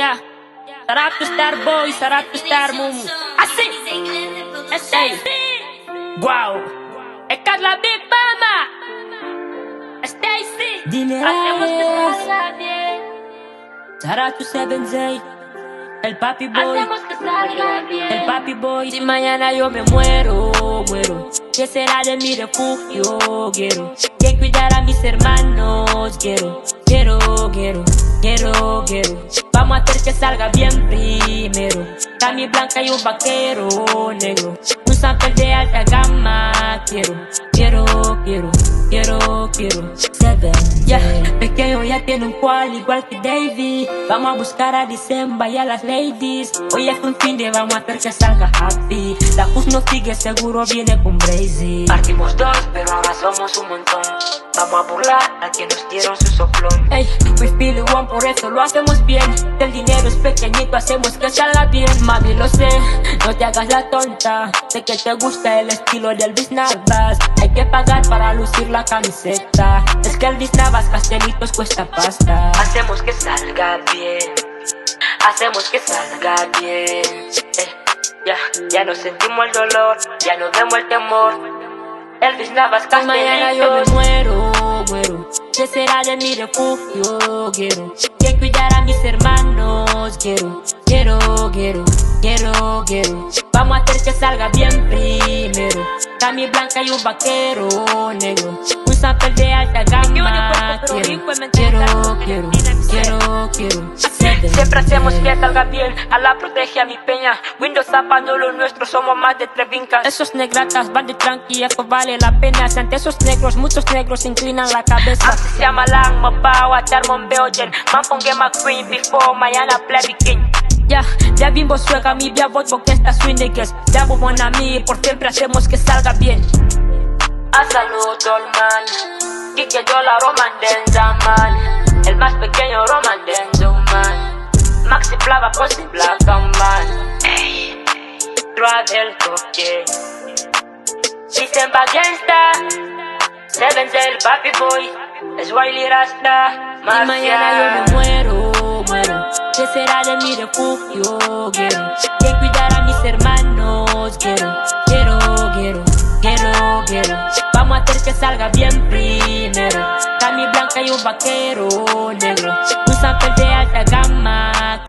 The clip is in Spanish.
Ya, sarap to star boy, sarap to star mumu. Así, ey, wow. Es la Big Mama, Stacy. Dime, Hacemos que salga bien. Sarap to 7J, el papi boy, Hacemos que salga bien. el papi boy. Si mañana yo me muero, ¿qué será de mi refugio? Quiero que cuidar a mis hermanos. Quiero. Vamos a hacer que salga bien primero. Cami blanca y un vaquero negro. Un sample de alta gama. Quiero. Seven. Ya, pequeño ya tiene un cual igual que Davey. Vamos a buscar a December y a las ladies. Hoy es un fin de vamos a hacer que salga happy. La Pus no sigue, seguro viene con Brazy. Partimos dos, pero ahora somos un montón. Vamos a burlar a quien nos dieron su soplón. Ey, we feel it one, por eso lo hacemos bien. El dinero es pequeñito, hacemos que salga bien. Mami, lo sé, no te hagas la tonta. Sé que te gusta el estilo de Elvis Navas. Hay que pagar para lucir la camiseta. Es que Elvis Navas, castelitos cuesta pasta. Hacemos que salga bien. Hacemos que salga bien. Ya no sentimos el dolor, ya no vemos el temor. Elvis Navas, Mañana yo me castelitos. muero. ¿Qué será de mi refugio? Quiero que cuidar a mis hermanos. Quiero. Vamos a hacer que salga bien primero. Cami blanca y un vaquero negro. Un sample de alta gama. Quiero. Siempre hacemos que salga bien. Alá protege a mi peña. Windows zapando lo nuestro, somos más de 3 vincas. Esos negratas van de tranqui, esto vale la pena. Si ante esos negros, muchos negros inclinan la cabeza. Así se llama lang, mapao, atarmon beojen. Man pongue McQueen before mañana play king. Ya bimbo suega mi via voz porque esta swing de que es. Ya buon a mí, por siempre hacemos que salga bien. A salud, man. Kike Yola, Roman Denzaman. El más pequeño Roman Denzuman. Maxi Plava, Cosi Black Man. Travel Coque. December Gangsta. 7 el papi boy. Es Wiley Rasta. Si mañana yo me muero. ¿Qué será de mi refugio? Quiero que cuidar a mis hermanos. Quiero. Vamos a hacer que salga bien primero. Cami blanca y un vaquero negro. Un sample de alta gama.